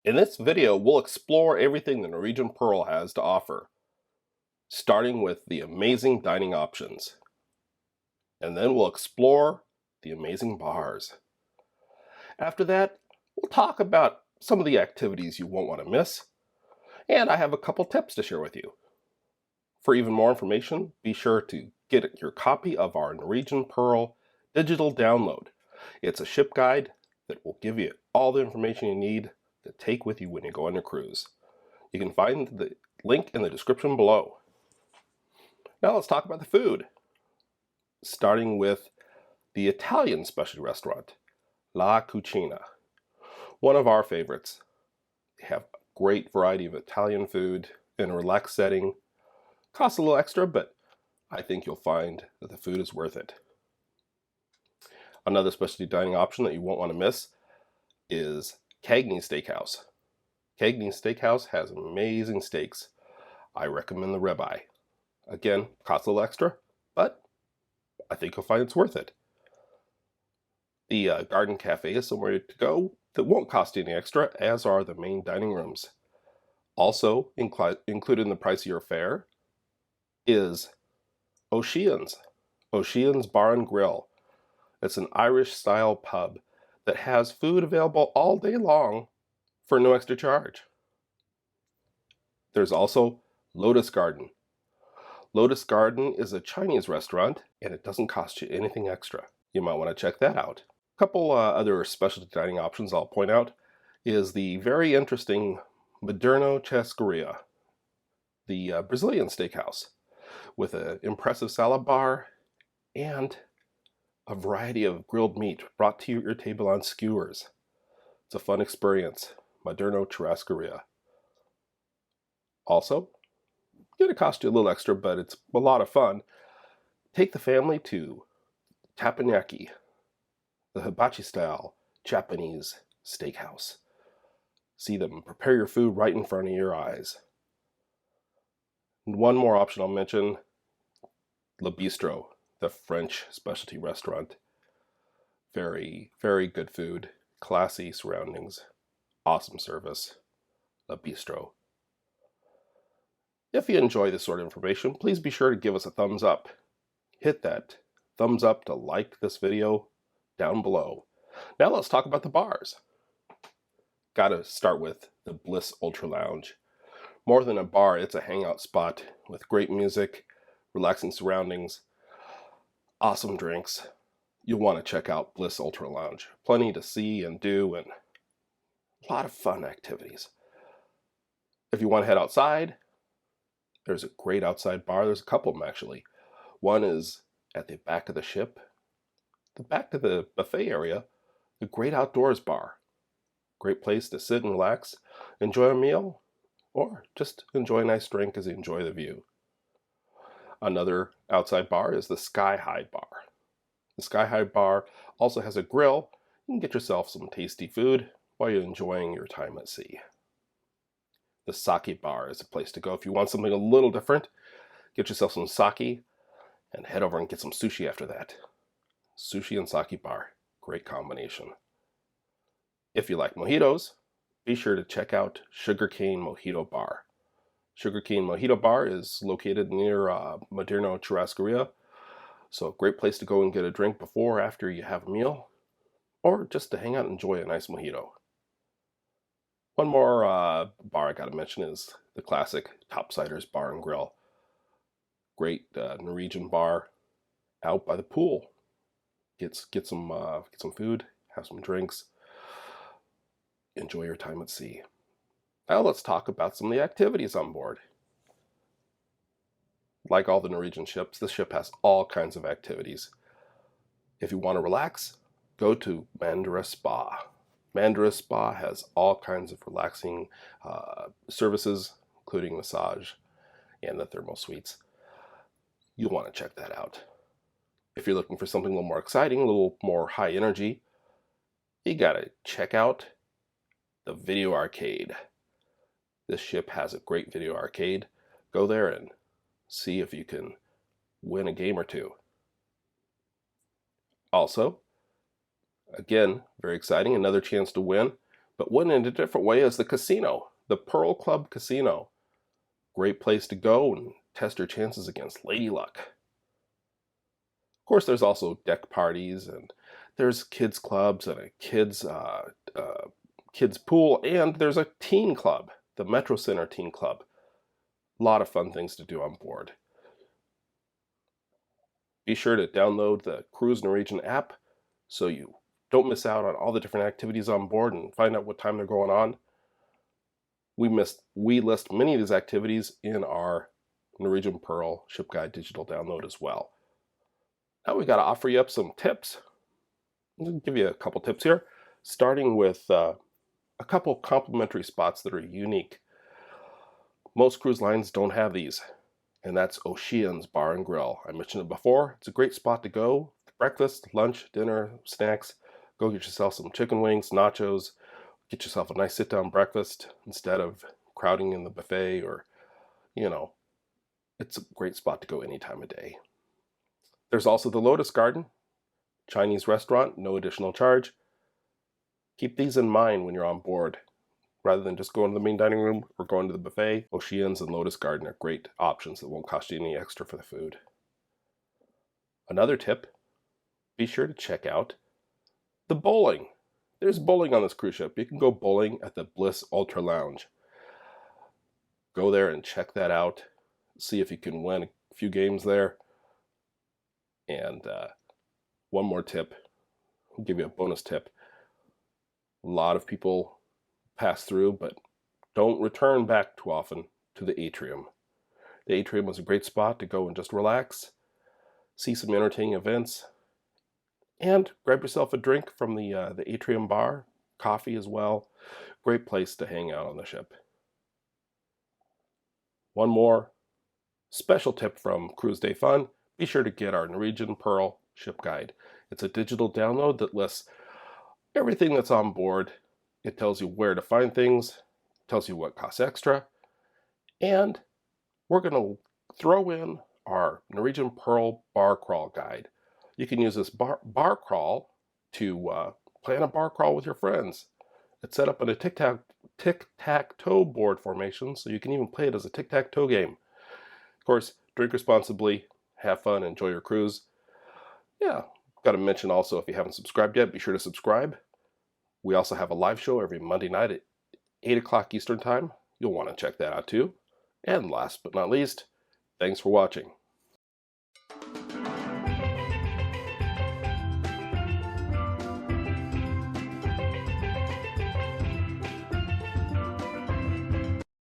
In this video, we'll explore everything the Norwegian Pearl has to offer, starting with the amazing dining options. And then we'll explore the amazing bars. After that, we'll talk about some of the activities you won't want to miss, and I have a couple tips to share with you. For even more information, be sure to get your copy of our Norwegian Pearl digital download. It's a ship guide that will give you all the information you need to take with you when you go on your cruise. You can find the link in the description below. Now let's talk about the food, starting with the Italian specialty restaurant, La Cucina. One of our favorites. They have a great variety of Italian food in a relaxed setting. Costs a little extra, but I think you'll find that the food is worth it. Another specialty dining option that you won't want to miss is Cagney Steakhouse. Cagney Steakhouse has amazing steaks. I recommend the ribeye. Again, costs a little extra, but I think you'll find it's worth it. The Garden Cafe is somewhere to go that won't cost you any extra, as are the main dining rooms. Also included in the price of your fare is O'Shea's Bar and Grill. It's an Irish-style pub that has food available all day long for no extra charge. There's also Lotus Garden. Lotus Garden is a Chinese restaurant, and it doesn't cost you anything extra. You might want to check that out. A couple other specialty dining options I'll point out is the very interesting Moderno Churrascaria, the Brazilian steakhouse, with an impressive salad bar and a variety of grilled meat brought to your table on skewers. It's a fun experience. Moderno Churrascaria. Also, it's going to cost you a little extra, but it's a lot of fun. Take the family to Teppanyaki, the hibachi-style Japanese steakhouse. See them prepare your food right in front of your eyes. And one more option I'll mention, Le Bistro, the French specialty restaurant. Very, very good food, classy surroundings, awesome service. Le Bistro. If you enjoy this sort of information, please be sure to give us a thumbs up. Hit that thumbs up to like this video down below. Now let's talk about the bars. Gotta start with the Bliss Ultra Lounge. More than a bar, it's a hangout spot with great music, relaxing surroundings, awesome drinks. You'll want to check out Bliss Ultra Lounge. Plenty to see and do, and a lot of fun activities. If you want to head outside, there's a great outside bar. There's a couple of them actually. One is at the back of the ship, the back of the buffet area, the great outdoors bar. Great place to sit and relax, enjoy a meal, or just enjoy a nice drink as you enjoy the view. Another outside bar is the Sky High Bar. The Sky High Bar also has a grill. You can get yourself some tasty food while you're enjoying your time at sea. The Sake Bar is a place to go if you want something a little different. Get yourself some sake and head over and get some sushi after that. Sushi and sake bar, great combination. If you like mojitos, be sure to check out Sugarcane Mojito Bar. Sugarcane Mojito Bar is located near Moderno Churrascaria, so a great place to go and get a drink before or after you have a meal, or just to hang out and enjoy a nice mojito. One more bar I gotta mention is the classic Topsiders Bar and Grill. Great Norwegian bar out by the pool. Get some food, have some drinks, enjoy your time at sea. Now let's talk about some of the activities on board. Like all the Norwegian ships, this ship has all kinds of activities. If you want to relax, go to Mandara Spa. Mandara Spa has all kinds of relaxing services, including massage and the thermal suites. You'll want to check that out. If you're looking for something a little more exciting, a little more high energy, you gotta check out the video arcade. This ship has a great video arcade. Go there and see if you can win a game or two. Also, again, very exciting, another chance to win But one in a different way is the casino, the Pearl Club Casino. Great place to go and test your chances against Lady Luck. Of course, there's also deck parties, and there's kids clubs and a kids pool, and there's a teen club, the Metro Center Teen Club. A lot of fun things to do on board. Be sure to download the Cruise Norwegian app so you don't miss out on all the different activities on board and find out what time they're going on. We list many of these activities in our Norwegian Pearl Ship Guide digital download as well. Now we got to offer you up some tips. I'll give you a couple tips here, starting with a couple complimentary spots that are unique. Most cruise lines don't have these, and that's Ocean's Bar and Grill. I mentioned it before. It's a great spot to go. Breakfast, lunch, dinner, snacks. Go get yourself some chicken wings, nachos. Get yourself a nice sit-down breakfast instead of crowding in the buffet, or, it's a great spot to go any time of day. There's also the Lotus Garden, Chinese restaurant, no additional charge. Keep these in mind when you're on board. Rather than just going to the main dining room or going to the buffet, Ocean's and Lotus Garden are great options that won't cost you any extra for the food. Another tip, be sure to check out the bowling. There's bowling on this cruise ship. You can go bowling at the Bliss Ultra Lounge. Go there and check that out. See if you can win a few games there. And one more tip. I'll give you a bonus tip. A lot of people pass through, but don't return back too often to the atrium. The atrium was a great spot to go and just relax, see some entertaining events, and grab yourself a drink from the atrium bar, coffee as well. Great place to hang out on the ship. One more special tip from Cruise Day Fun, be sure to get our Norwegian Pearl Ship Guide. It's a digital download that lists everything that's on board. It tells you where to find things, tells you what costs extra, and we're going to throw in our Norwegian Pearl Bar Crawl Guide. You can use this bar crawl to plan a bar crawl with your friends. It's set up in a tic-tac-toe board formation, so you can even play it as a tic-tac-toe game. Of course, drink responsibly, have fun, enjoy your cruise. Yeah, got to mention also, if you haven't subscribed yet, be sure to subscribe. We also have a live show every Monday night at 8 o'clock Eastern Time. You'll want to check that out too. And last but not least, thanks for watching.